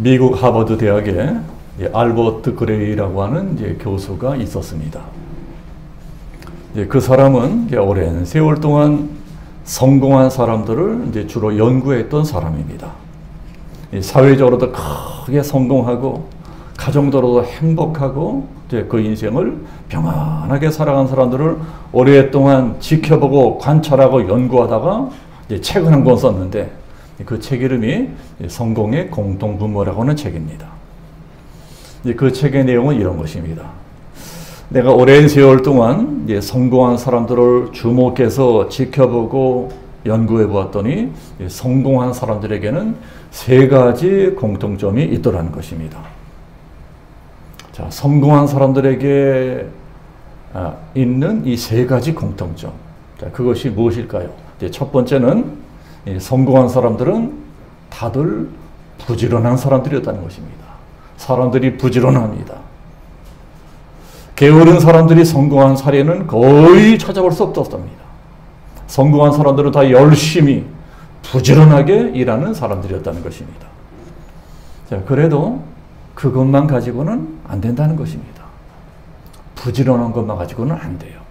미국 하버드 대학에 알버트 그레이라고 하는 교수가 있었습니다. 그 사람은 오랜 세월 동안 성공한 사람들을 주로 연구했던 사람입니다. 사회적으로도 크게 성공하고 가정적으로도 행복하고 그 인생을 평안하게 살아간 사람들을 오랫동안 지켜보고 관찰하고 연구하다가 책을 한 권 썼는데 그 책 이름이 성공의 공통분모라고 하는 책입니다. 그 책의 내용은 이런 것입니다. 내가 오랜 세월 동안 성공한 사람들을 주목해서 지켜보고 연구해 보았더니 성공한 사람들에게는 세 가지 공통점이 있더라는 것입니다. 자, 성공한 사람들에게 있는 이 세 가지 공통점. 자, 그것이 무엇일까요? 첫 번째는 성공한 사람들은 다들 부지런한 사람들이었다는 것입니다. 사람들이 부지런합니다. 게으른 사람들이 성공한 사례는 거의 찾아볼 수 없었답니다. 성공한 사람들은 다 열심히 부지런하게 일하는 사람들이었다는 것입니다. 자, 그래도 그것만 가지고는 안 된다는 것입니다. 부지런한 것만 가지고는 안 돼요.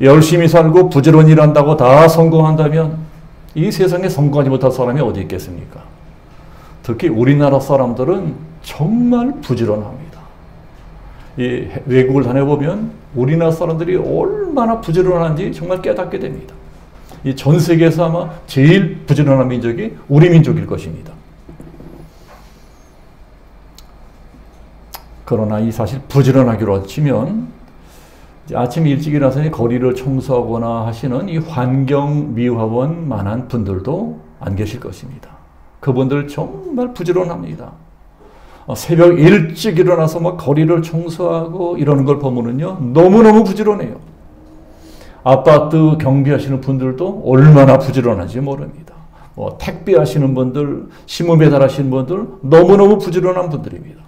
열심히 살고 부지런히 일한다고 다 성공한다면 이 세상에 성공하지 못할 사람이 어디 있겠습니까? 특히 우리나라 사람들은 정말 부지런합니다. 이 외국을 다녀보면 우리나라 사람들이 얼마나 부지런한지 정말 깨닫게 됩니다. 이 전 세계에서 아마 제일 부지런한 민족이 우리 민족일 것입니다. 그러나 이 사실 부지런하기로 치면 아침 일찍 일어나서 거리를 청소하거나 하시는 이 환경미화원만한 분들도 안 계실 것입니다. 그분들 정말 부지런합니다. 새벽 일찍 일어나서 막 거리를 청소하고 이러는 걸 보면은요, 너무너무 부지런해요. 아파트 경비하시는 분들도 얼마나 부지런한지 모릅니다. 택배 하시는 분들, 신문 배달하시는 분들, 너무너무 부지런한 분들입니다.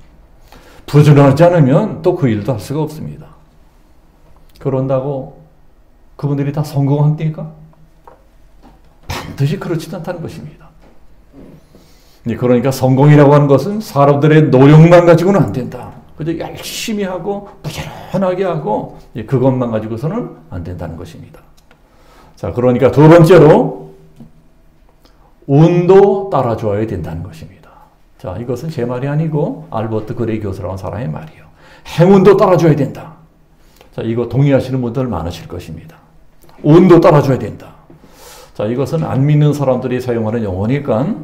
부지런하지 않으면 또 그 일도 할 수가 없습니다. 그런다고 그분들이 다 성공합니까? 반드시 그렇지 않다는 것입니다. 그러니까 성공이라고 하는 것은 사람들의 노력만 가지고는 안 된다. 그저 열심히 하고 부지런하게 하고 그것만 가지고서는 안 된다는 것입니다. 자, 그러니까 두 번째로 운도 따라줘야 된다는 것입니다. 자, 이것은 제 말이 아니고 알버트 그레이 교수라는 사람의 말이에요. 행운도 따라줘야 된다. 자, 이거 동의하시는 분들 많으실 것입니다. 운도 따라줘야 된다. 자, 이것은 안 믿는 사람들이 사용하는 용어니까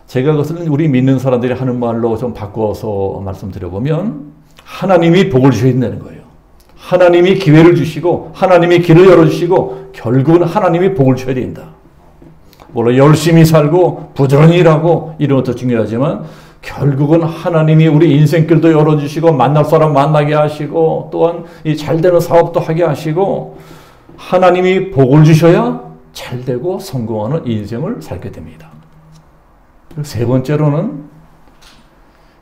제가 그것을 우리 믿는 사람들이 하는 말로 좀 바꿔서 말씀드려보면 하나님이 복을 주셔야 된다는 거예요. 하나님이 기회를 주시고 하나님이 길을 열어주시고 결국은 하나님이 복을 주셔야 된다. 물론 열심히 살고 부지런히 일하고 이런 것도 중요하지만 결국은 하나님이 우리 인생길도 열어주시고 만날 사람 만나게 하시고 또한 이 잘되는 사업도 하게 하시고 하나님이 복을 주셔야 잘되고 성공하는 인생을 살게 됩니다. 세 번째로는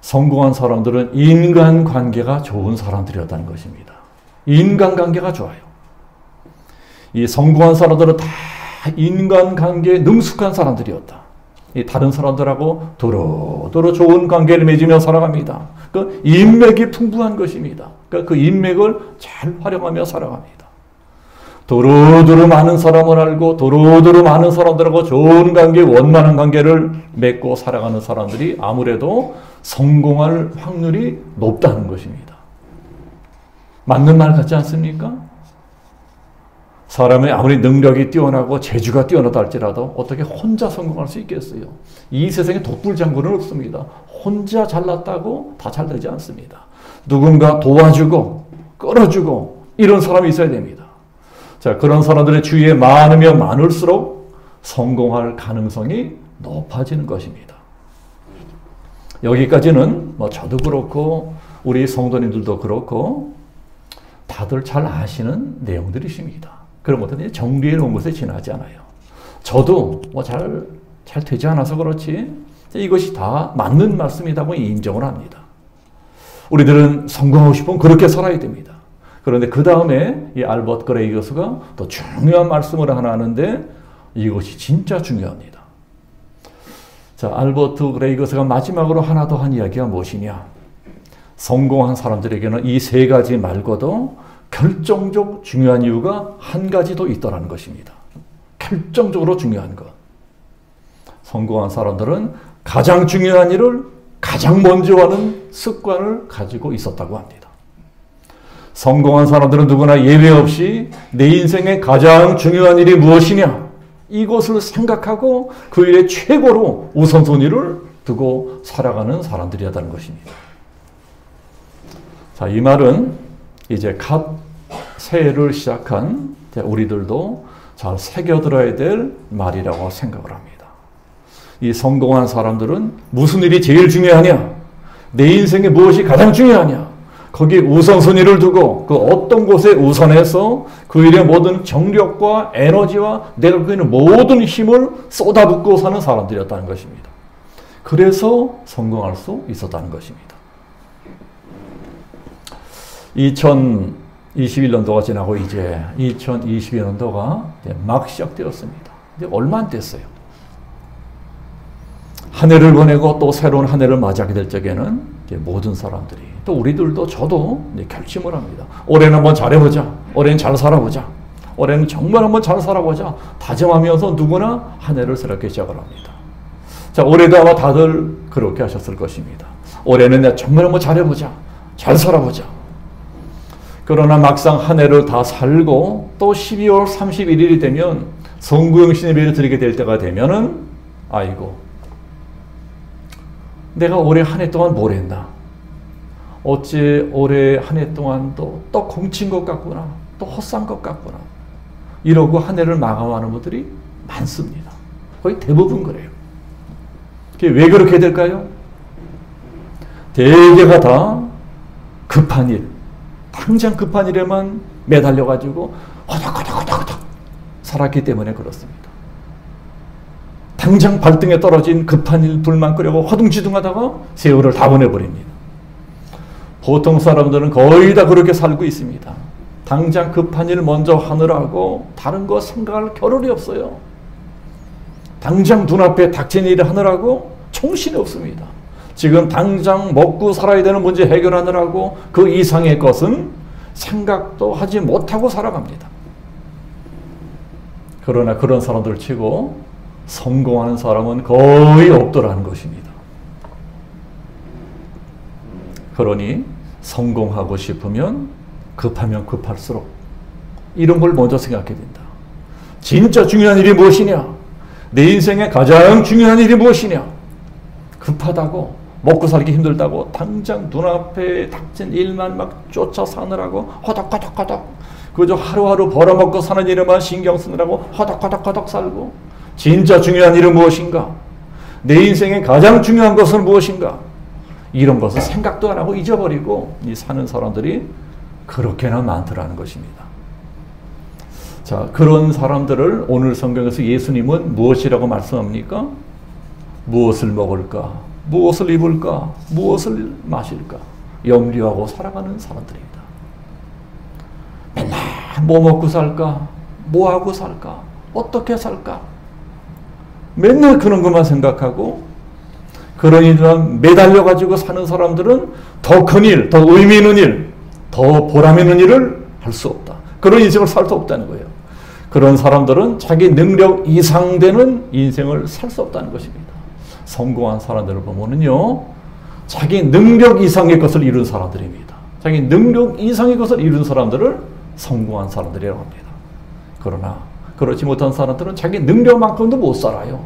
성공한 사람들은 인간관계가 좋은 사람들이었다는 것입니다. 인간관계가 좋아요. 이 성공한 사람들은 다 인간관계에 능숙한 사람들이었다. 이 다른 사람들하고 도로도로 좋은 관계를 맺으며 살아갑니다. 그 인맥이 풍부한 것입니다. 그 인맥을 잘 활용하며 살아갑니다. 도로도로 많은 사람을 알고 도로도로 많은 사람들하고 좋은 관계, 원만한 관계를 맺고 살아가는 사람들이 아무래도 성공할 확률이 높다는 것입니다. 맞는 말 같지 않습니까? 사람의 아무리 능력이 뛰어나고 재주가 뛰어나다 할지라도 어떻게 혼자 성공할 수 있겠어요? 이 세상에 독불장군은 없습니다. 혼자 잘났다고 다 잘 되지 않습니다. 누군가 도와주고 끌어주고 이런 사람이 있어야 됩니다. 자, 그런 사람들의 주위에 많으면 많을수록 성공할 가능성이 높아지는 것입니다. 여기까지는 저도 그렇고 우리 성도님들도 그렇고 다들 잘 아시는 내용들이십니다. 그런 것들은 정리해 놓은 것에 지나지 않아요. 저도 잘 되지 않아서 그렇지 이것이 다 맞는 말씀이라고 인정을 합니다. 우리들은 성공하고 싶으면 그렇게 살아야 됩니다. 그런데 그 다음에 이 알버트 그레이 교수가 더 중요한 말씀을 하나 하는데 이것이 진짜 중요합니다. 자, 알버트 그레이거스가 마지막으로 하나 더 한 이야기가 무엇이냐? 성공한 사람들에게는 이 세 가지 말고도 결정적 중요한 이유가 한 가지 더 있다는 것입니다. 결정적으로 중요한 것. 성공한 사람들은 가장 중요한 일을 가장 먼저 하는 습관을 가지고 있었다고 합니다. 성공한 사람들은 누구나 예외 없이 내 인생의 가장 중요한 일이 무엇이냐? 이것을 생각하고 그 일에 최고로 우선순위를 두고 살아가는 사람들이었다는 것입니다. 자, 이 말은 이제 갓 새해를 시작한 우리들도 잘 새겨들어야 될 말이라고 생각을 합니다. 이 성공한 사람들은 무슨 일이 제일 중요하냐? 내 인생에 무엇이 가장 중요하냐? 거기에 우선순위를 두고 그 어떤 곳에 우선해서 그 일에 모든 정력과 에너지와 내가 갖고 있는 모든 힘을 쏟아붓고 사는 사람들이었다는 것입니다. 그래서 성공할 수 있었다는 것입니다. 2021년도가 지나고 이제 2022년도가 막 시작되었습니다. 이제 얼마 안 됐어요. 한 해를 보내고 또 새로운 한 해를 맞이하게 될 적에는 모든 사람들이 또 우리들도 저도 결심을 합니다. 올해는 한번 잘해보자. 올해는 잘 살아보자. 올해는 정말 한번 잘 살아보자. 다짐하면서 누구나 한 해를 새롭게 시작을 합니다. 자, 올해도 아마 다들 그렇게 하셨을 것입니다. 올해는 내가 정말 한번 잘해보자. 잘 살아보자. 그러나 막상 한 해를 다 살고 또 12월 31일이 되면 성구영신 예배를 드리게 될 때가 되면은 아이고 내가 올해 한 해 동안 뭘 했나? 어째 올해 한 해 동안 또 공친 것 같구나. 또 헛산 것 같구나. 이러고 한 해를 마감하는 분들이 많습니다. 거의 대부분 그래요. 왜 그렇게 될까요? 대개가 다 급한 일, 당장 급한 일에만 매달려가지고 허덕허덕허덕 살았기 때문에 그렇습니다. 당장 발등에 떨어진 급한 일 불만 끄려고 허둥지둥하다가 세월을 다 보내버립니다. 보통 사람들은 거의 다 그렇게 살고 있습니다. 당장 급한 일 먼저 하느라고 다른 거 생각할 겨를이 없어요. 당장 눈앞에 닥친 일을 하느라고 정신이 없습니다. 지금 당장 먹고 살아야 되는 문제 해결하느라고 그 이상의 것은 생각도 하지 못하고 살아갑니다. 그러나 그런 사람들 치고 성공하는 사람은 거의 없더라는 것입니다. 그러니 성공하고 싶으면 급하면 급할수록 이런 걸 먼저 생각해야 된다. 진짜 중요한 일이 무엇이냐? 내 인생의 가장 중요한 일이 무엇이냐? 급하다고 먹고 살기 힘들다고 당장 눈앞에 닥친 일만 막 쫓아 사느라고 허덕허덕허덕 그저 하루하루 벌어먹고 사는 일에만 신경 쓰느라고 허덕허덕허덕 살고 진짜 중요한 일은 무엇인가? 내 인생의 가장 중요한 것은 무엇인가? 이런 것을 생각도 안 하고 잊어버리고 사는 사람들이 그렇게나 많더라는 것입니다. 자, 그런 사람들을 오늘 성경에서 예수님은 무엇이라고 말씀합니까? 무엇을 먹을까? 무엇을 입을까? 무엇을 마실까? 염려하고 살아가는 사람들입니다. 맨날 뭐 먹고 살까? 뭐 하고 살까? 어떻게 살까? 맨날 그런 것만 생각하고 그런 일만 매달려가지고 사는 사람들은 더 큰 일, 더 의미 있는 일, 더 보람 있는 일을 할 수 없다. 그런 인생을 살 수 없다는 거예요. 그런 사람들은 자기 능력 이상 되는 인생을 살 수 없다는 것입니다. 성공한 사람들을 보면은요, 자기 능력 이상의 것을 이룬 사람들입니다. 자기 능력 이상의 것을 이룬 사람들을 성공한 사람들이라고 합니다. 그러나 그렇지 못한 사람들은 자기 능력만큼도 못 살아요.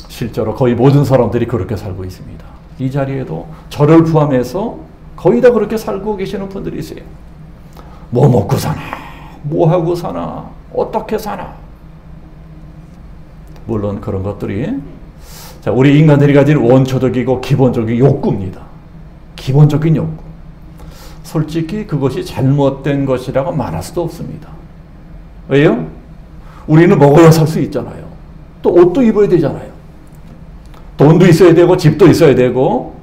실제로 거의 모든 사람들이 그렇게 살고 있습니다. 이 자리에도 저를 포함해서 거의 다 그렇게 살고 계시는 분들이 있어요. 뭐 먹고 사나? 뭐 하고 사나? 어떻게 사나? 물론 그런 것들이 자, 우리 인간들이 가진 원초적이고 기본적인 욕구입니다. 기본적인 욕구. 솔직히 그것이 잘못된 것이라고 말할 수도 없습니다. 왜요? 우리는 먹어야 살 수 있잖아요. 또 옷도 입어야 되잖아요. 돈도 있어야 되고 집도 있어야 되고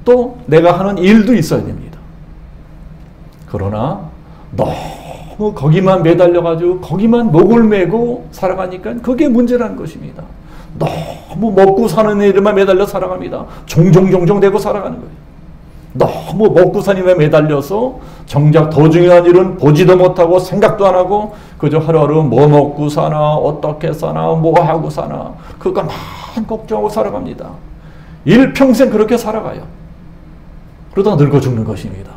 또 내가 하는 일도 있어야 됩니다. 그러나 너무 거기만 매달려가지고 거기만 목을 메고 살아가니까 그게 문제라는 것입니다. 너무 먹고 사는 일에만 매달려 살아갑니다. 종종 되고 살아가는 거예요. 너무 먹고 사는 일에 매달려서 정작 더 중요한 일은 보지도 못하고 생각도 안 하고 그저 하루하루 뭐 먹고 사나, 어떻게 사나, 뭐 하고 사나 그것만 걱정하고 살아갑니다. 일평생 그렇게 살아가요. 그러다가 늙어 죽는 것입니다.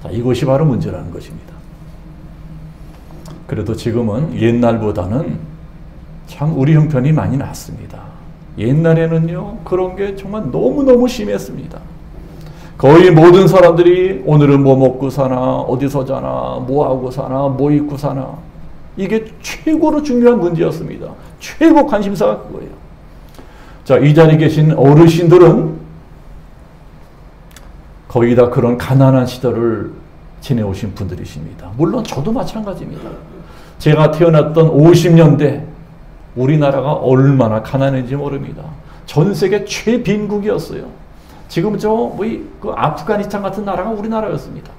자, 이것이 바로 문제라는 것입니다. 그래도 지금은 옛날보다는 참 우리 형편이 많이 낫습니다. 옛날에는요, 그런 게 정말 너무너무 심했습니다. 거의 모든 사람들이 오늘은 뭐 먹고 사나, 어디서 자나, 뭐 하고 사나, 뭐 입고 사나. 이게 최고로 중요한 문제였습니다. 최고 관심사가 그거예요. 자, 이 자리에 계신 어르신들은 거의 다 그런 가난한 시절을 지내오신 분들이십니다. 물론 저도 마찬가지입니다. 제가 태어났던 50년대 우리나라가 얼마나 가난했는지 모릅니다. 전 세계 최빈국이었어요. 지금 그 아프가니스탄 같은 나라가 우리나라였습니다.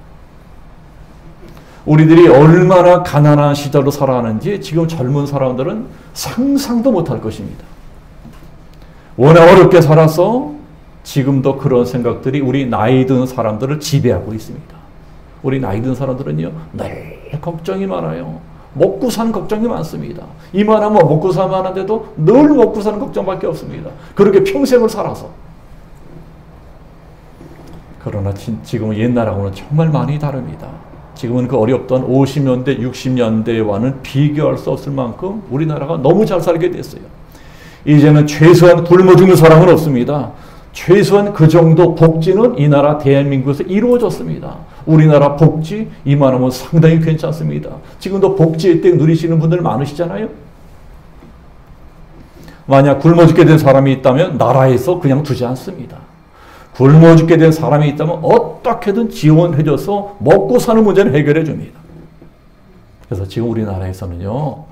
우리들이 얼마나 가난한 시절로 살아가는지 지금 젊은 사람들은 상상도 못할 것입니다. 워낙 어렵게 살아서 지금도 그런 생각들이 우리 나이 든 사람들을 지배하고 있습니다. 우리 나이 든 사람들은요, 늘 걱정이 많아요. 먹고 사는 걱정이 많습니다. 이만하면 먹고 살만한데도 늘 먹고 사는 걱정밖에 없습니다. 그렇게 평생을 살아서. 그러나 지금은 옛날하고는 정말 많이 다릅니다. 지금은 그 어렵던 50년대, 60년대와는 비교할 수 없을 만큼 우리나라가 너무 잘 살게 됐어요. 이제는 최소한 굶어 죽는 사람은 없습니다. 최소한 그 정도 복지는 이 나라 대한민국에서 이루어졌습니다. 우리나라 복지 이만하면 상당히 괜찮습니다. 지금도 복지 혜택 누리시는 분들 많으시잖아요. 만약 굶어 죽게 된 사람이 있다면 나라에서 그냥 두지 않습니다. 굶어 죽게 된 사람이 있다면 어떻게든 지원해줘서 먹고 사는 문제를 해결해 줍니다. 그래서 지금 우리나라에서는요,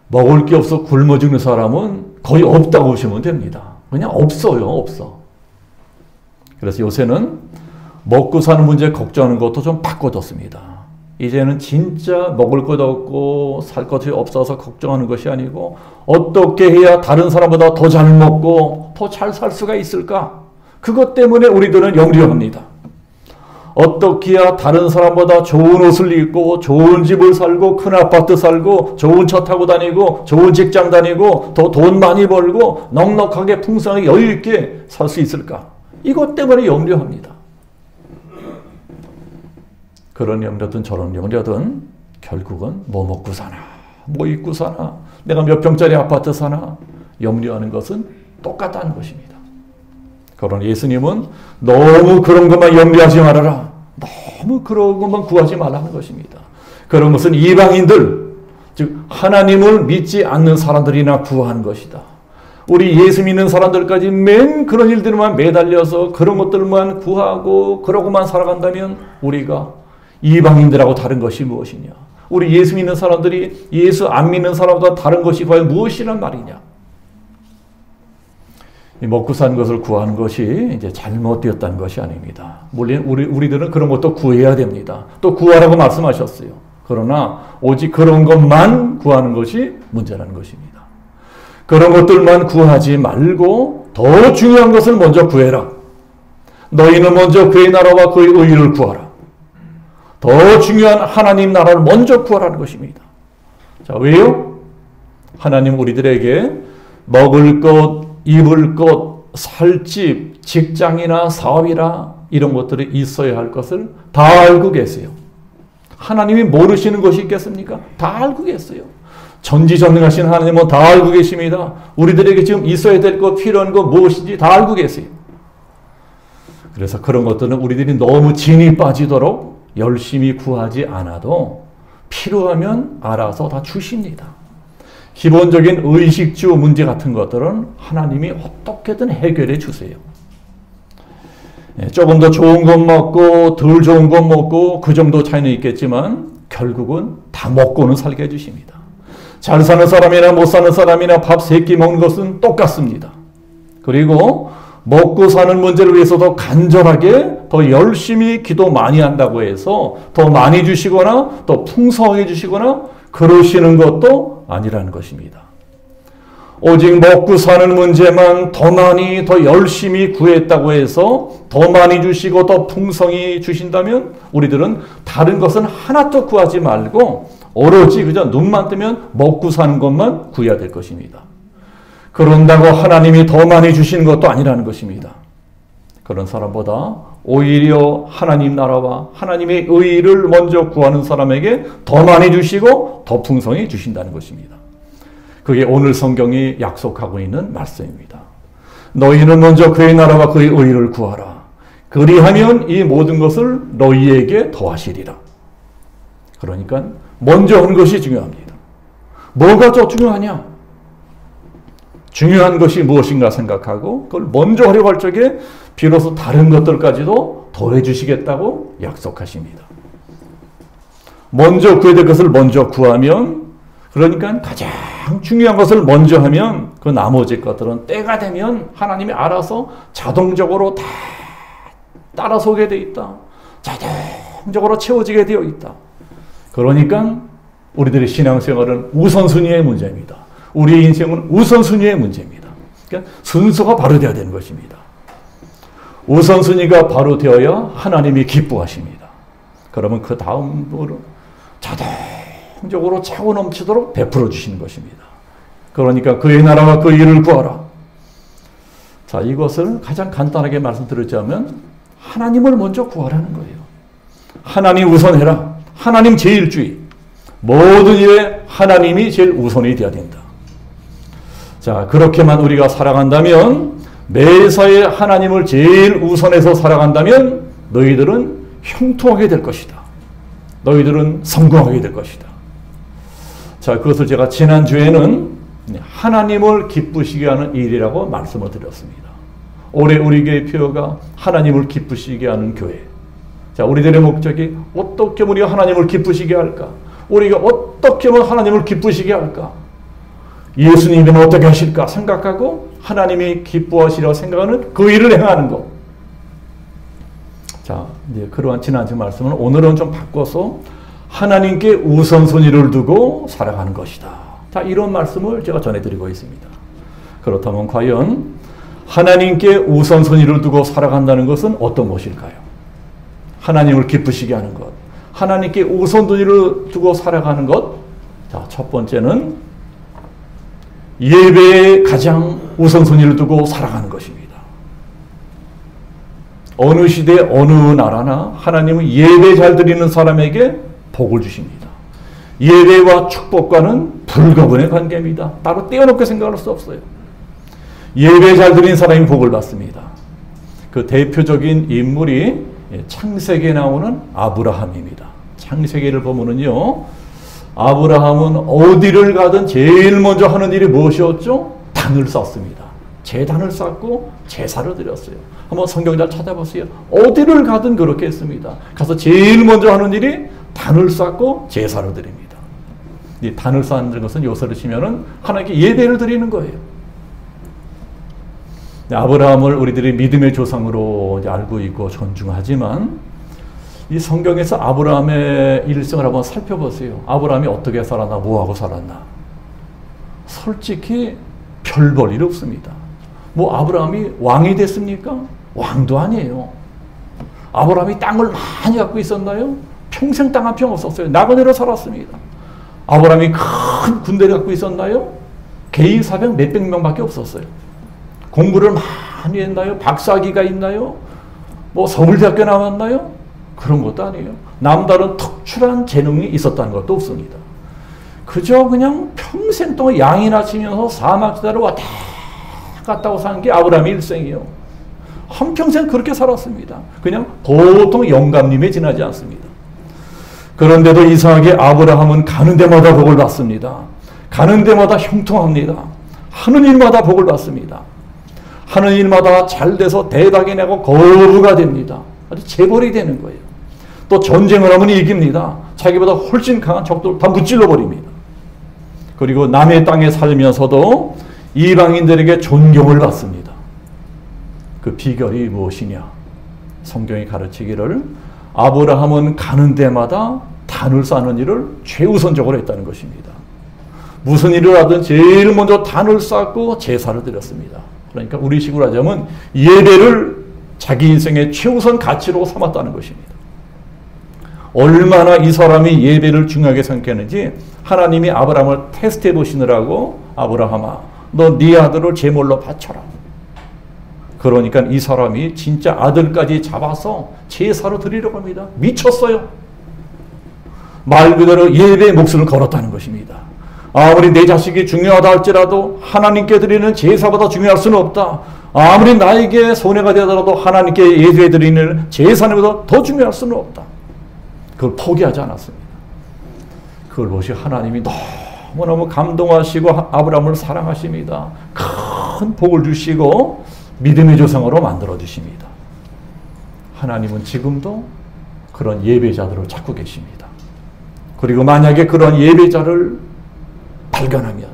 먹을 게 없어 굶어 죽는 사람은 거의 없다고 보시면 됩니다. 그냥 없어요, 없어. 그래서 요새는 먹고 사는 문제 걱정하는 것도 좀 바꿔뒀습니다. 이제는 진짜 먹을 것 없고 살 것이 없어서 걱정하는 것이 아니고 어떻게 해야 다른 사람보다 더 잘 먹고 더 잘 살 수가 있을까? 그것 때문에 우리들은 염려합니다. 어떻게 해야 다른 사람보다 좋은 옷을 입고 좋은 집을 살고 큰 아파트 살고 좋은 차 타고 다니고 좋은 직장 다니고 더 돈 많이 벌고 넉넉하게 풍성하게 여유 있게 살 수 있을까? 이것 때문에 염려합니다. 그런 염려든 저런 염려든 결국은 뭐 먹고 사나, 뭐 입고 사나, 내가 몇 평짜리 아파트 사나 염려하는 것은 똑같다는 것입니다. 그러나 예수님은 너무 그런 것만 염려하지 말아라. 너무 그런 것만 구하지 말라는 것입니다. 그런 것은 이방인들, 즉 하나님을 믿지 않는 사람들이나 구하는 것이다. 우리 예수 믿는 사람들까지 맨 그런 일들만 매달려서 그런 것들만 구하고 그러고만 살아간다면 우리가 이방인들하고 다른 것이 무엇이냐? 우리 예수 믿는 사람들이 예수 안 믿는 사람보다 다른 것이 과연 무엇이란 말이냐? 먹고 사는 것을 구하는 것이 이제 잘못되었다는 것이 아닙니다. 물론 우리들은 그런 것도 구해야 됩니다. 또 구하라고 말씀하셨어요. 그러나 오직 그런 것만 구하는 것이 문제라는 것입니다. 그런 것들만 구하지 말고 더 중요한 것을 먼저 구해라. 너희는 먼저 그의 나라와 그의 의를 구하라. 더 중요한 하나님 나라를 먼저 구하라는 것입니다. 자, 왜요? 하나님 우리들에게 먹을 것, 입을 것, 살 집, 직장이나 사업이나 이런 것들이 있어야 할 것을 다 알고 계세요. 하나님이 모르시는 것이 있겠습니까? 다 알고 계세요. 전지전능하신 하나님은 다 알고 계십니다. 우리들에게 지금 있어야 될 것, 필요한 것 무엇인지 다 알고 계세요. 그래서 그런 것들은 우리들이 너무 진이 빠지도록 열심히 구하지 않아도 필요하면 알아서 다 주십니다. 기본적인 의식주 문제 같은 것들은 하나님이 어떻게든 해결해 주세요. 조금 더 좋은 것 먹고 덜 좋은 것 먹고 그 정도 차이는 있겠지만 결국은 다 먹고는 살게 해주십니다. 잘 사는 사람이나 못 사는 사람이나 밥 3끼 먹는 것은 똑같습니다. 그리고 먹고 사는 문제를 위해서도 간절하게 더 열심히 기도 많이 한다고 해서 더 많이 주시거나 더 풍성하게 주시거나 그러시는 것도 아니라는 것입니다. 오직 먹고 사는 문제만 더 많이 더 열심히 구했다고 해서 더 많이 주시고 더 풍성히 주신다면 우리들은 다른 것은 하나도 구하지 말고 오로지 그저 눈만 뜨면 먹고 사는 것만 구해야 될 것입니다. 그런다고 하나님이 더 많이 주시는 것도 아니라는 것입니다. 그런 사람보다 오히려 하나님 나라와 하나님의 의를 먼저 구하는 사람에게 더 많이 주시고 더 풍성히 주신다는 것입니다. 그게 오늘 성경이 약속하고 있는 말씀입니다. 너희는 먼저 그의 나라와 그의 의를 구하라. 그리하면 이 모든 것을 너희에게 더하시리라. 그러니까 먼저 하는 것이 중요합니다. 뭐가 더 중요하냐? 중요한 것이 무엇인가 생각하고 그걸 먼저 하려고 할 적에 비로소 다른 것들까지도 더해 주시겠다고 약속하십니다. 먼저 구해야 될 것을 먼저 구하면, 그러니까 가장 중요한 것을 먼저 하면 그 나머지 것들은 때가 되면 하나님이 알아서 자동적으로 다 따라서게 되어 있다. 자동적으로 채워지게 되어 있다. 그러니까 우리들의 신앙생활은 우선순위의 문제입니다. 우리의 인생은 우선순위의 문제입니다. 그러니까 순서가 바로 되어야 되는 것입니다. 우선순위가 바로 되어야 하나님이 기뻐하십니다. 그러면 그 다음으로 자동적으로 차고 넘치도록 베풀어 주시는 것입니다. 그러니까 그의 나라와 그 일을 구하라. 자, 이것을 가장 간단하게 말씀드리자면 하나님을 먼저 구하라는 거예요. 하나님 우선해라. 하나님 제일주의. 모든 일에 하나님이 제일 우선이 되어야 된다. 자, 그렇게만 우리가 살아간다면, 매사에 하나님을 제일 우선해서 살아간다면 너희들은 형통하게 될 것이다. 너희들은 성공하게 될 것이다. 자, 그것을 제가 지난주에는 하나님을 기쁘시게 하는 일이라고 말씀을 드렸습니다. 올해 우리 교회 표어가 하나님을 기쁘시게 하는 교회. 자, 우리들의 목적이 어떻게 하면 우리가 하나님을 기쁘시게 할까? 우리가 어떻게 하면 하나님을 기쁘시게 할까? 예수님은 어떻게 하실까 생각하고 하나님이 기뻐하시라고 생각하는 그 일을 행하는 것. 자, 이제 그러한 지난주 말씀은 오늘은 좀 바꿔서 하나님께 우선순위를 두고 살아가는 것이다. 자, 이런 말씀을 제가 전해드리고 있습니다. 그렇다면 과연 하나님께 우선순위를 두고 살아간다는 것은 어떤 것일까요? 하나님을 기쁘시게 하는 것. 하나님께 우선순위를 두고 살아가는 것. 자, 첫 번째는 예배에 가장 우선순위를 두고 살아가는 것입니다. 어느 시대 어느 나라나 하나님은 예배 잘 드리는 사람에게 복을 주십니다. 예배와 축복과는 불가분의 관계입니다. 따로 떼어놓고 생각할 수 없어요. 예배 잘 드리는 사람이 복을 받습니다. 그 대표적인 인물이 창세기에 나오는 아브라함입니다. 창세기를 보면은요, 아브라함은 어디를 가든 제일 먼저 하는 일이 무엇이었죠? 단을 쌓습니다. 제단을 쌓고 제사를 드렸어요. 한번 성경 잘 찾아보세요. 어디를 가든 그렇게 했습니다. 가서 제일 먼저 하는 일이 단을 쌓고 제사를 드립니다. 이 단을 쌓는 것은 요새로 치면은 하나님께 예배를 드리는 거예요. 아브라함을 우리들이 믿음의 조상으로 알고 있고 존중하지만 이 성경에서 아브라함의 일생을 한번 살펴보세요. 아브라함이 어떻게 살았나, 뭐하고 살았나. 솔직히 별 볼 일 없습니다. 뭐 아브라함이 왕이 됐습니까? 왕도 아니에요. 아브라함이 땅을 많이 갖고 있었나요? 평생 땅 한 평 없었어요. 나그네로 살았습니다. 아브라함이 큰 군대를 갖고 있었나요? 개인 사병 몇백 명밖에 없었어요. 공부를 많이 했나요? 박사학위가 있나요? 뭐 서울대학교 나왔나요? 그런 것도 아니에요. 남다른 특출한 재능이 있었다는 것도 없습니다. 그저 그냥 평생 동안 양이나 치면서 사막지대를 왔다 갔다 하고 사는 게 아브라함의 일생이에요. 한평생 그렇게 살았습니다. 그냥 보통 영감님에 지나지 않습니다. 그런데도 이상하게 아브라함은 가는 데마다 복을 받습니다. 가는 데마다 형통합니다. 하는 일마다 복을 받습니다. 하는 일마다 잘 돼서 대박이 나고 거부가 됩니다. 아주 재벌이 되는 거예요. 또 전쟁을 하면 이깁니다. 자기보다 훨씬 강한 적들 다 무찔러 버립니다. 그리고 남의 땅에 살면서도 이방인들에게 존경을 받습니다. 그 비결이 무엇이냐? 성경이 가르치기를 아브라함은 가는 데마다 단을 쌓는 일을 최우선적으로 했다는 것입니다. 무슨 일을 하든 제일 먼저 단을 쌓고 제사를 드렸습니다. 그러니까 우리 식으로 하자면 예배를 자기 인생의 최우선 가치로 삼았다는 것입니다. 얼마나 이 사람이 예배를 중요하게 생각했는지 하나님이 아브라함을 테스트해 보시느라고 아브라함아 너 네 아들을 제물로 바쳐라. 그러니까 이 사람이 진짜 아들까지 잡아서 제사로 드리려고 합니다. 미쳤어요. 말 그대로 예배의 목숨을 걸었다는 것입니다. 아무리 내 자식이 중요하다 할지라도 하나님께 드리는 제사보다 중요할 수는 없다. 아무리 나에게 손해가 되더라도 하나님께 예배 드리는 제사보다 더 중요할 수는 없다. 그걸 포기하지 않았습니다. 그걸 보시 하나님이 너무너무 감동하시고 아브라함을 사랑하십니다. 큰 복을 주시고 믿음의 조상으로 만들어 주십니다. 하나님은 지금도 그런 예배자들을 찾고 계십니다. 그리고 만약에 그런 예배자를 발견하면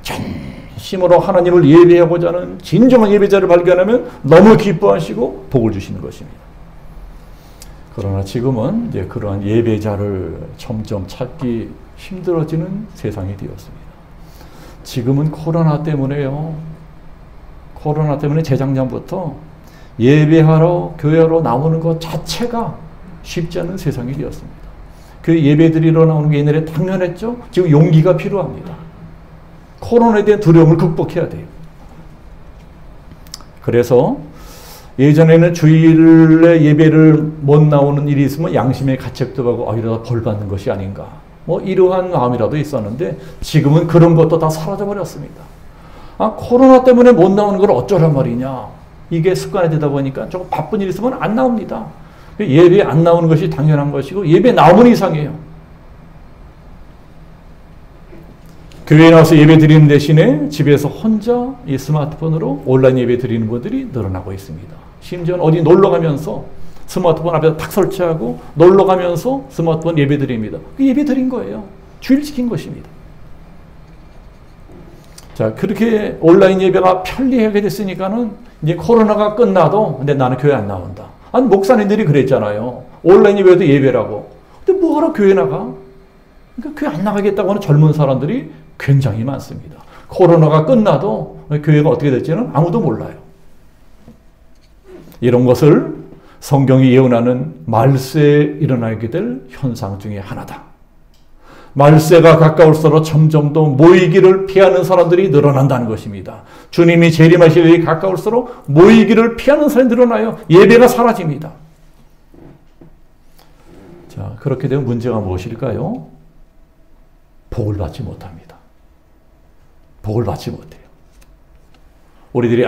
진심으로 하나님을 예배하고자 하는 진정한 예배자를 발견하면 너무 기뻐하시고 복을 주시는 것입니다. 그러나 지금은 이제 그러한 예배자를 점점 찾기 힘들어지는 세상이 되었습니다. 지금은 코로나 때문에요. 코로나 때문에 재작년부터 예배하러 교회로 나오는 것 자체가 쉽지 않은 세상이 되었습니다. 그 예배 드리러 나오는 게 옛날에 당연했죠. 지금 용기가 필요합니다. 코로나에 대한 두려움을 극복해야 돼요. 그래서 예전에는 주일에 예배를 못 나오는 일이 있으면 양심의 가책도 하고 이러다 벌 받는 것이 아닌가 뭐 이러한 마음이라도 있었는데 지금은 그런 것도 다 사라져 버렸습니다. 코로나 때문에 못 나오는 걸 어쩌란 말이냐. 이게 습관이 되다 보니까 조금 바쁜 일 있으면 안 나옵니다. 예배 안 나오는 것이 당연한 것이고 예배 나오면 이상해요. 교회에 나와서 예배 드리는 대신에 집에서 혼자 이 스마트폰으로 온라인 예배 드리는 분들이 늘어나고 있습니다. 심지어는 어디 놀러 가면서 스마트폰 앞에서 탁 설치하고 놀러 가면서 스마트폰 예배 드립니다. 예배 드린 거예요. 주일 지킨 것입니다. 자, 그렇게 온라인 예배가 편리하게 됐으니까는 이제 코로나가 끝나도 근데 나는 교회 안 나온다. 아니, 목사님들이 그랬잖아요. 온라인 예배도 예배라고. 근데 뭐하러 교회 나가? 그러니까 교회 안 나가겠다고 하는 젊은 사람들이 굉장히 많습니다. 코로나가 끝나도 교회가 어떻게 될지는 아무도 몰라요. 이런 것을 성경이 예언하는 말세에 일어나게 될 현상 중에 하나다. 말세가 가까울수록 점점 더 모이기를 피하는 사람들이 늘어난다는 것입니다. 주님이 재림하실 일이 가까울수록 모이기를 피하는 사람이 늘어나요. 예배가 사라집니다. 자, 그렇게 되면 문제가 무엇일까요? 복을 받지 못합니다. 복을 받지 못해요. 우리들이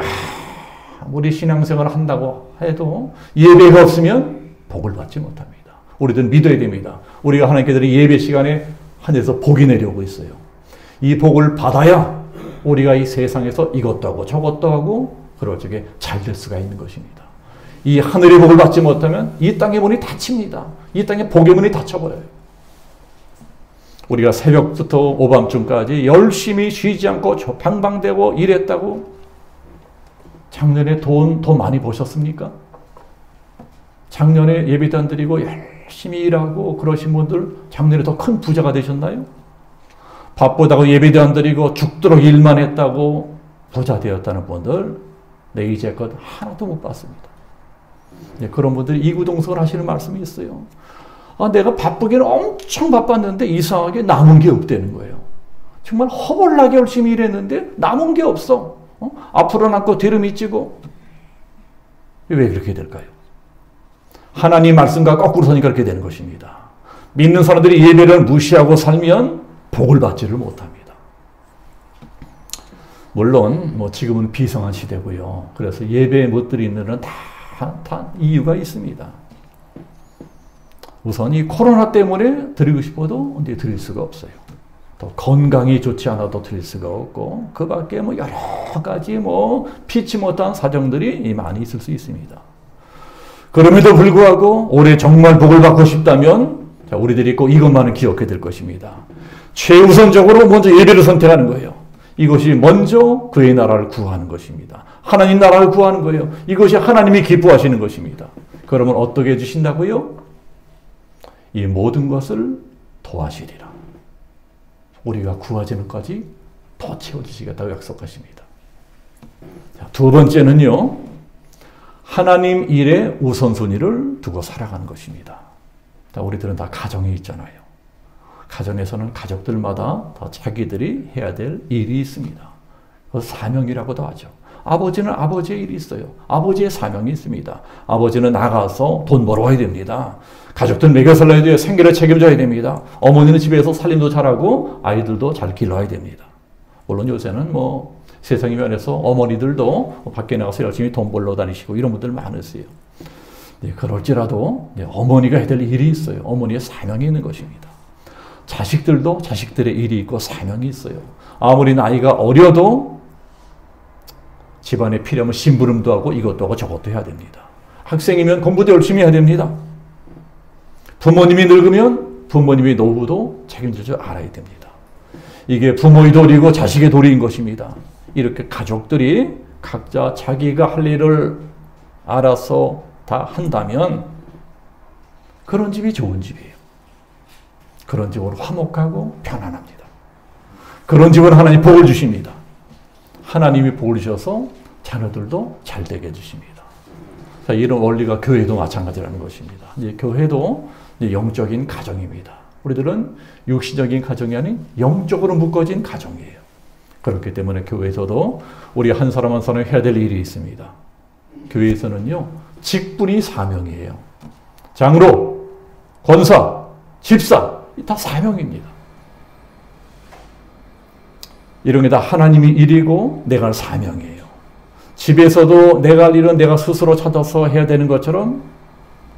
아무리 신앙생활을 한다고 해도 예배가 없으면 복을 받지 못합니다. 우리들은 믿어야 됩니다. 우리가 하나님께 드린 예배 시간에 하늘에서 복이 내려오고 있어요. 이 복을 받아야 우리가 이 세상에서 이것도 하고 저것도 하고 그럴 적에 잘 될 수가 있는 것입니다. 이 하늘의 복을 받지 못하면 이 땅의 문이 닫힙니다. 이 땅의 복의 문이 닫혀버려요. 우리가 새벽부터 오밤중까지 열심히 쉬지 않고 방방대고 일했다고 작년에 돈 더 많이 버셨습니까? 작년에 예배도 안 드리고 열심히 일하고 그러신 분들 작년에 더 큰 부자가 되셨나요? 바쁘다고 예배도 안 드리고 죽도록 일만 했다고 부자 되었다는 분들 이제껏 하나도 못 봤습니다. 그런 분들이 이구동성을 하시는 말씀이 있어요. 내가 바쁘기는 엄청 바빴는데 이상하게 남은 게 없다는 거예요. 정말 허벌나게 열심히 일했는데 남은 게 없어. 앞으로 남고 뒤로 미치고. 왜 그렇게 될까요? 하나님 말씀과 거꾸로 서니까 그렇게 되는 것입니다. 믿는 사람들이 예배를 무시하고 살면 복을 받지를 못합니다. 물론 지금은 비성한 시대고요. 그래서 예배 못 드리는 데는 다 이유가 있습니다. 우선 이 코로나 때문에 드리고 싶어도 이제 드릴 수가 없어요. 또 건강이 좋지 않아도 드릴 수가 없고 그 밖에 여러 가지 피치 못한 사정들이 많이 있을 수 있습니다. 그럼에도 불구하고 올해 정말 복을 받고 싶다면 우리들이 꼭 이것만은 기억해야 될 것입니다. 최우선적으로 먼저 예배를 선택하는 거예요. 이것이 먼저 그의 나라를 구하는 것입니다. 하나님 나라를 구하는 거예요. 이것이 하나님이 기뻐하시는 것입니다. 그러면 어떻게 해주신다고요? 이 모든 것을 도와주리라. 우리가 구하지는 까지 더 채워주시겠다고 약속하십니다. 자, 두 번째는요, 하나님 일에 우선순위를 두고 살아가는 것입니다. 자, 우리들은 다 가정에 있잖아요. 가정에서는 가족들마다 다 자기들이 해야 될 일이 있습니다. 그 사명이라고도 하죠. 아버지는 아버지의 일이 있어요. 아버지의 사명이 있습니다. 아버지는 나가서 돈 벌어와야 됩니다. 가족들 먹여 살려야 돼요. 생계를 책임져야 됩니다. 어머니는 집에서 살림도 잘하고 아이들도 잘 길러야 됩니다. 물론 요새는 뭐 세상의 면에서 어머니들도 밖에 나가서 열심히 돈 벌러 다니시고 이런 분들 많으세요. 네, 그럴지라도 어머니가 해야 될 일이 있어요. 어머니의 사명이 있는 것입니다. 자식들도 자식들의 일이 있고 사명이 있어요. 아무리 나이가 어려도 집안에 필요하면 심부름도 하고 이것도 하고 저것도 해야 됩니다. 학생이면 공부도 열심히 해야 됩니다. 부모님이 늙으면 부모님의 노후도 책임질 줄 알아야 됩니다. 이게 부모의 도리고 자식의 도리인 것입니다. 이렇게 가족들이 각자 자기가 할 일을 알아서 다 한다면 그런 집이 좋은 집이에요. 그런 집으로 화목하고 편안합니다. 그런 집은 하나님 복을 주십니다. 하나님이 복을 주셔서 자녀들도 잘 되게 해주십니다. 자, 이런 원리가 교회도 마찬가지라는 것입니다. 이제 교회도 이제 영적인 가정입니다. 우리들은 육신적인 가정이 아닌 영적으로 묶어진 가정이에요. 그렇기 때문에 교회에서도 우리 한 사람 한 사람이 해야 될 일이 있습니다. 교회에서는요, 직분이 사명이에요. 장로, 권사, 집사, 다 사명입니다. 이런 게 다 하나님의 일이고 내가 할 사명이에요. 집에서도 내가 할 일은 내가 스스로 찾아서 해야 되는 것처럼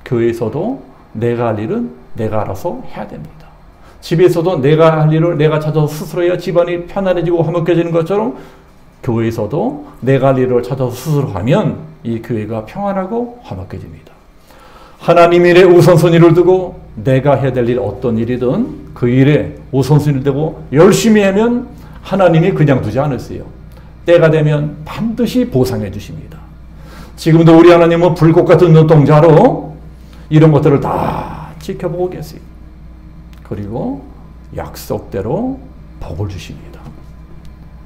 교회에서도 내가 할 일은 내가 알아서 해야 됩니다. 집에서도 내가 할 일을 내가 찾아서 스스로 해야 집안이 편안해지고 화목해지는 것처럼 교회에서도 내가 할 일을 찾아서 스스로 하면 이 교회가 평안하고 화목해집니다. 하나님 일에 우선순위를 두고 내가 해야 될 일 어떤 일이든 그 일에 우선순위를 두고 열심히 하면 하나님이 그냥 두지 않으세요. 때가 되면 반드시 보상해 주십니다. 지금도 우리 하나님은 불꽃 같은 눈동자로 이런 것들을 다 지켜보고 계세요. 그리고 약속대로 복을 주십니다.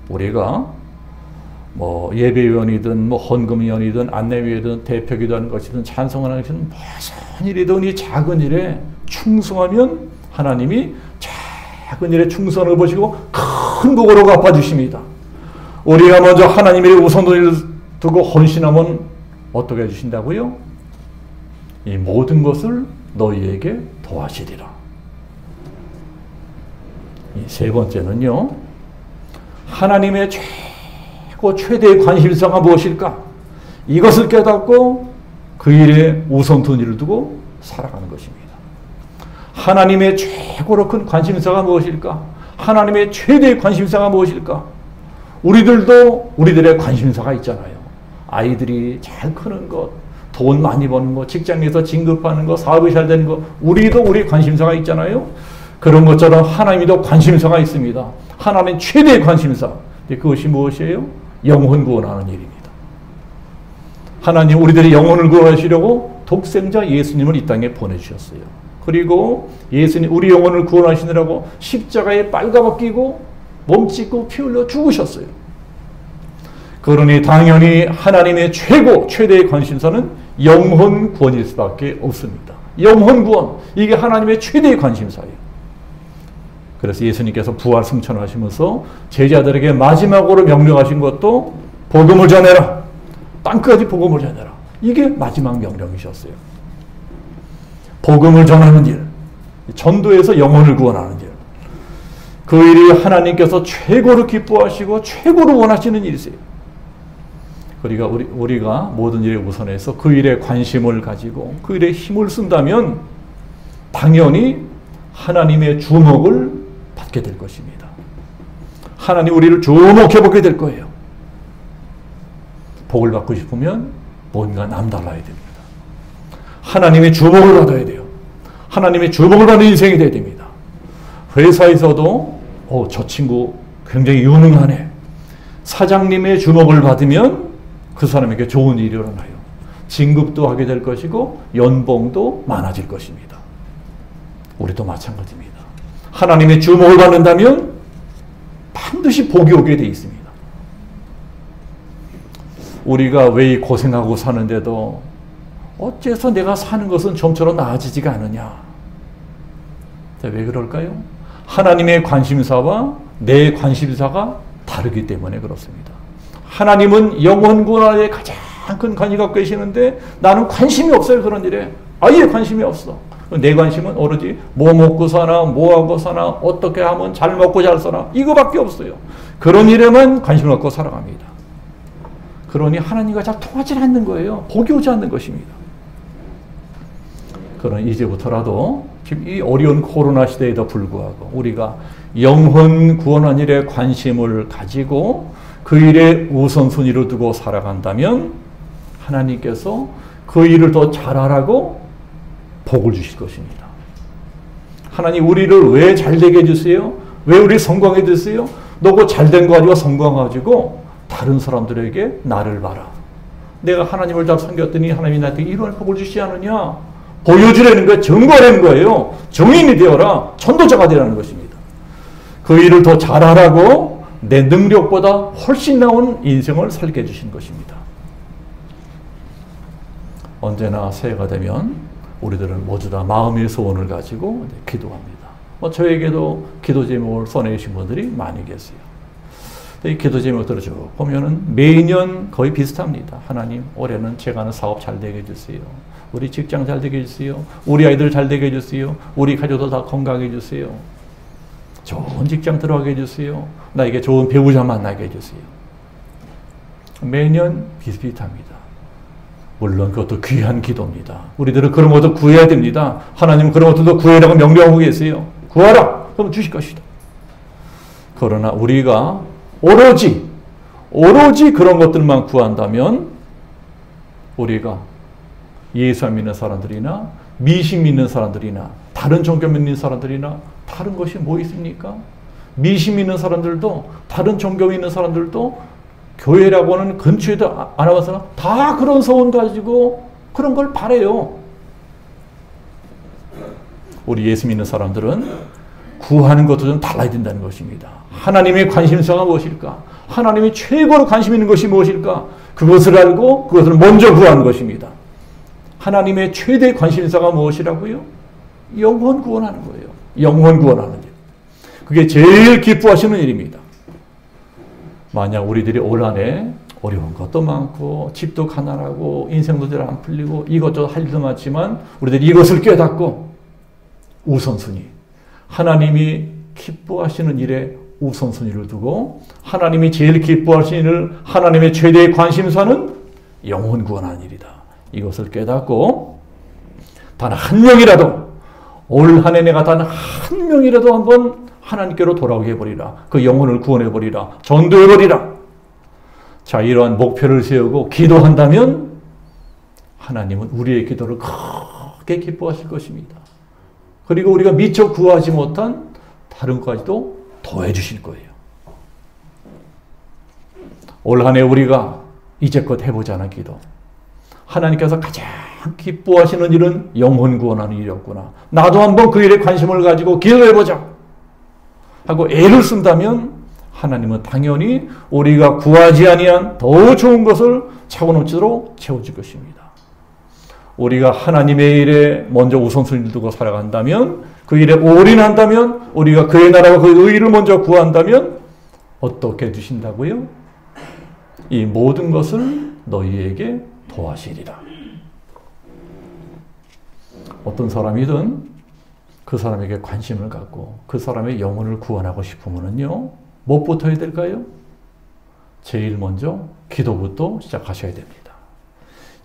우리가 뭐 예배위원이든 뭐 헌금위원이든 안내위원이든 대표기도하는 것이든 찬송하는 것이든 무슨 일이든 이 작은 일에 충성하면 하나님이 작은 일에 충성을 보시고 큰 복으로 갚아주십니다. 우리가 먼저 하나님의 우선순위를 두고 헌신하면 어떻게 해주신다고요? 이 모든 것을 너희에게 도와주리라. 이 세 번째는요, 하나님의 최고 최대의 관심사가 무엇일까? 이것을 깨닫고 그 일에 우선순위를 두고 살아가는 것입니다. 하나님의 최고로 큰 관심사가 무엇일까? 하나님의 최대의 관심사가 무엇일까? 우리들도 우리들의 관심사가 있잖아요. 아이들이 잘 크는 것, 돈 많이 버는 것, 직장에서 진급하는 것, 사업이 잘 되는 것, 우리도 우리 관심사가 있잖아요. 그런 것처럼 하나님도 관심사가 있습니다. 하나님 최대의 관심사. 그것이 무엇이에요? 영혼 구원하는 일입니다. 하나님 우리들의 영혼을 구원하시려고 독생자 예수님을 이 땅에 보내주셨어요. 그리고 예수님 우리 영혼을 구원하시느라고 십자가에 빨가벗기고 몸 찢고 피 흘려 죽으셨어요. 그러니 당연히 하나님의 최대의 관심사는 영혼 구원일 수밖에 없습니다. 영혼 구원, 이게 하나님의 최대의 관심사예요. 그래서 예수님께서 부활 승천하시면서 제자들에게 마지막으로 명령하신 것도 복음을 전해라. 땅끝까지 복음을 전해라. 이게 마지막 명령이셨어요. 복음을 전하는 일, 전도에서 영혼을 구원하는 일. 그 일이 하나님께서 최고로 기뻐하시고 최고로 원하시는 일이세요. 그러니까 우리가 모든 일에 우선해서 그 일에 관심을 가지고 그 일에 힘을 쓴다면 당연히 하나님의 주목을 받게 될 것입니다. 하나님 우리를 주목해 보게 될 거예요. 복을 받고 싶으면 뭔가 남달라야 됩니다. 하나님의 주목을 받아야 돼요. 하나님의 주목을 받는 인생이 돼야 됩니다. 회사에서도 저 친구 굉장히 유능하네. 사장님의 주목을 받으면 그 사람에게 좋은 일이 일어나요. 진급도 하게 될 것이고 연봉도 많아질 것입니다. 우리도 마찬가지입니다. 하나님의 주목을 받는다면 반드시 복이 오게 돼 있습니다. 우리가 왜 고생하고 사는데도 어째서 내가 사는 것은 좀처럼 나아지지가 않느냐? 왜 그럴까요? 하나님의 관심사와 내 관심사가 다르기 때문에 그렇습니다. 하나님은 영혼 구원에 가장 큰 관심 갖고 계시는데 나는 관심이 없어요. 그런 일에 아예 관심이 없어. 내 관심은 오로지 뭐 먹고 사나, 뭐 하고 사나, 어떻게 하면 잘 먹고 잘 사나 이거밖에 없어요. 그런 일에만 관심을 갖고 살아갑니다. 그러니 하나님과 잘 통하지 않는 거예요. 복이 오지 않는 것입니다. 그러니 이제부터라도 지금 이 어려운 코로나 시대에도 불구하고 우리가 영혼 구원한 일에 관심을 가지고 그 일에 우선순위를 두고 살아간다면 하나님께서 그 일을 더 잘하라고 복을 주실 것입니다. 하나님 우리를 왜 잘되게 해주세요? 왜 우리 성공해 주세요? 너 그 잘된 거 가지고 성공해가지고 다른 사람들에게 나를 봐라. 내가 하나님을 잘 섬겼더니 하나님이 나한테 이런 복을 주시지 않느냐? 보여주려는 거예요. 증거하는 거예요. 정인이 되어라. 전도자가 되라는 것입니다. 그 일을 더 잘하라고 내 능력보다 훨씬 나은 인생을 살게 해주신 것입니다. 언제나 새해가 되면 우리들은 모두 다 마음의 소원을 가지고 기도합니다. 저에게도 기도 제목을 써내신 분들이 많이 계세요. 이 기도 제목들을 쭉 보면은 매년 거의 비슷합니다. 하나님, 올해는 제가 하는 사업 잘 되게 해주세요. 우리 직장 잘 되게 해주세요. 우리 아이들 잘 되게 해주세요. 우리 가족들 다 건강하게 해주세요. 좋은 직장 들어가게 해주세요. 나에게 좋은 배우자 만나게 해주세요. 매년 비슷비슷합니다. 물론 그것도 귀한 기도입니다. 우리들은 그런 것도 구해야 됩니다. 하나님은 그런 것들도 구해라고 명령하고 계세요. 구하라! 그럼 주실 것이다. 그러나 우리가 오로지 그런 것들만 구한다면 우리가 예수 안 믿는 사람들이나 미신 믿는 사람들이나 다른 종교 믿는 사람들이나 다른 것이 뭐 있습니까? 미신 믿는 사람들도 다른 종교 믿는 사람들도 교회라고 하는 근처에도 안 와서 다 그런 소원 가지고 그런 걸 바래요. 우리 예수 믿는 사람들은 구하는 것도 좀 달라야 된다는 것입니다. 하나님의 관심사가 무엇일까? 하나님이 최고로 관심 있는 것이 무엇일까? 그것을 알고 그것을 먼저 구하는 것입니다. 하나님의 최대 관심사가 무엇이라고요? 영혼 구원하는 거예요. 영혼 구원하는 일. 그게 제일 기뻐하시는 일입니다. 만약 우리들이 올 한해 어려운 것도 많고 집도 가난하고 인생도 잘 안 풀리고 이것저것 할 일도 많지만 우리들이 이것을 깨닫고 우선순위, 하나님이 기뻐하시는 일에 우선순위를 두고 하나님이 제일 기뻐하시는 일을 하나님의 최대의 관심사는 영혼 구원하는 일이다. 이것을 깨닫고 단 한 명이라도 올 한 해 내가 단 한 명이라도 한번 하나님께로 돌아오게 해버리라. 그 영혼을 구원해버리라. 전도해버리라. 자, 이러한 목표를 세우고 기도한다면 하나님은 우리의 기도를 크게 기뻐하실 것입니다. 그리고 우리가 미처 구하지 못한 다른 것까지도 더해 주실 거예요. 올 한 해 우리가 이제껏 해보자는 기도. 하나님께서 가장 기뻐하시는 일은 영혼 구원하는 일이었구나. 나도 한번 그 일에 관심을 가지고 기도해보자 하고 애를 쓴다면 하나님은 당연히 우리가 구하지 아니한 더 좋은 것을 차고 넘치도록 채워줄 것입니다. 우리가 하나님의 일에 먼저 우선순위를 두고 살아간다면, 그 일에 올인한다면, 우리가 그의 나라와 그의 의의를 먼저 구한다면 어떻게 해주신다고요? 이 모든 것을 너희에게 도와시리라. 어떤 사람이든 그 사람에게 관심을 갖고 그 사람의 영혼을 구원하고 싶으면요, 무엇부터 해야 될까요? 제일 먼저 기도부터 시작하셔야 됩니다.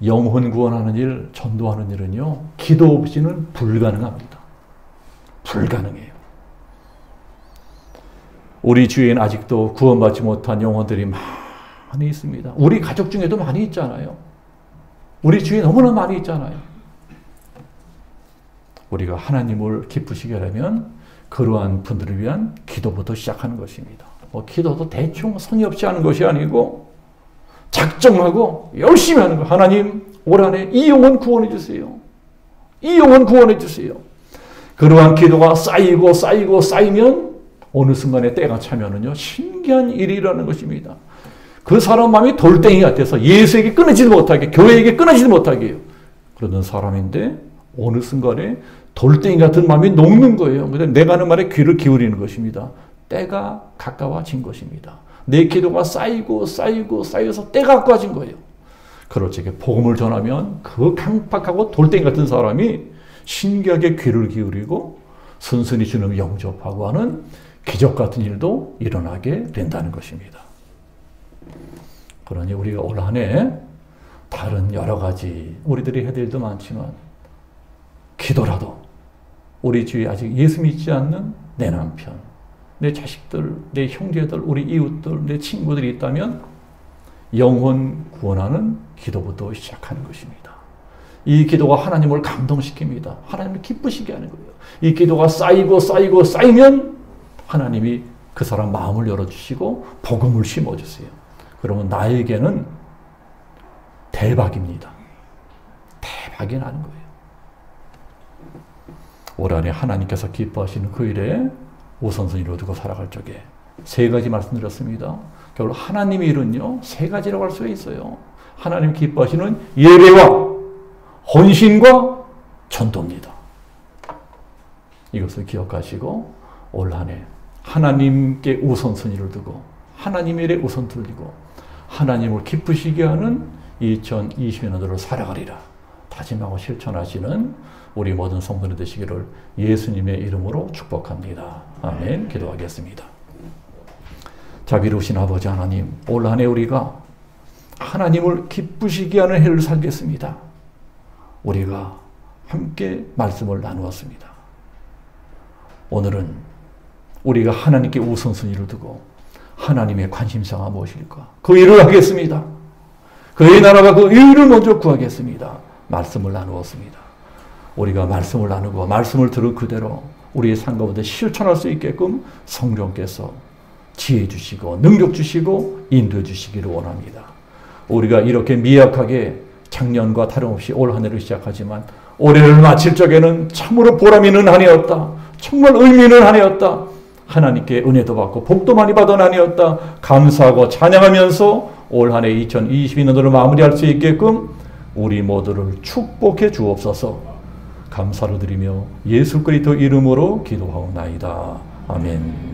영혼 구원하는 일, 전도하는 일은요, 기도 없이는 불가능합니다. 불가능해요. 우리 주위에는 아직도 구원받지 못한 영혼들이 많이 있습니다. 우리 가족 중에도 많이 있잖아요. 우리 주위에 너무나 많이 있잖아요. 우리가 하나님을 기쁘시게 하려면 그러한 분들을 위한 기도부터 시작하는 것입니다. 기도도 대충 성의 없이 하는 것이 아니고 작정하고 열심히 하는 거. 하나님, 올 한 해 이 영혼 구원해 주세요. 이 영혼 구원해 주세요. 그러한 기도가 쌓이고 쌓이고 쌓이면 어느 순간에 때가 차면은요, 신기한 일이 일어나는 것입니다. 그 사람 마음이 돌덩이 같아서 예수에게 끊어지지 못하게, 교회에게 끊어지지 못하게 해요. 그러던 사람인데 어느 순간에 돌덩이 같은 마음이 녹는 거예요. 그래서 내가 하는 말에 귀를 기울이는 것입니다. 때가 가까워진 것입니다. 내 기도가 쌓여서 때가 가까워진 거예요. 그럴 적에 복음을 전하면 그 강팍하고 돌덩이 같은 사람이 신기하게 귀를 기울이고 순순히 주님을 영접하고 하는 기적 같은 일도 일어나게 된다는 것입니다. 그러니 우리가 올 한 해 다른 여러 가지 우리들이 해야 될 일도 많지만 기도라도 우리 주위에 아직 예수 믿지 않는 내 남편, 내 자식들, 내 형제들, 우리 이웃들, 내 친구들이 있다면 영혼 구원하는 기도부터 시작하는 것입니다. 이 기도가 하나님을 감동시킵니다. 하나님을 기쁘시게 하는 거예요. 이 기도가 쌓이면 하나님이 그 사람 마음을 열어주시고 복음을 심어주세요. 그러면 나에게는 대박입니다. 대박이 나는 거예요. 올 한해 하나님께서 기뻐하시는 그 일에 우선순위로 두고 살아갈 적에 세 가지 말씀드렸습니다. 결국 하나님의 일은요, 세 가지라고 할 수가 있어요. 하나님 기뻐하시는 예배와 헌신과 전도입니다. 이것을 기억하시고 올 한 해 하나님께 우선순위를 두고 하나님의 일에 우선순위를 두고 하나님을 기쁘시게 하는 2020년도를 살아가리라 다짐하고 실천하시는 우리 모든 성도들 되시기를 예수님의 이름으로 축복합니다. 아멘. 기도하겠습니다. 자비로우신 아버지 하나님, 올 한 해 우리가 하나님을 기쁘시게 하는 해를 살겠습니다. 우리가 함께 말씀을 나누었습니다. 오늘은 우리가 하나님께 우선순위를 두고 하나님의 관심사가 무엇일까? 그 일을 하겠습니다. 그의 나라가 그 일을 먼저 구하겠습니다. 말씀을 나누었습니다. 우리가 말씀을 나누고 말씀을 들은 그대로 우리의 삶 가운데 실천할 수 있게끔 성령께서 지혜 주시고 능력 주시고 인도해 주시기를 원합니다. 우리가 이렇게 미약하게 작년과 다름없이 올 한 해를 시작하지만 올해를 마칠 적에는 참으로 보람 있는 한 해였다. 정말 의미 있는 한 해였다. 하나님께 은혜도 받고 복도 많이 받은 한 해였다. 감사하고 찬양하면서 올 한 해 2022년도를 마무리할 수 있게끔 우리 모두를 축복해 주옵소서. 감사를 드리며 예수 그리스도 이름으로 기도하옵나이다. 아멘.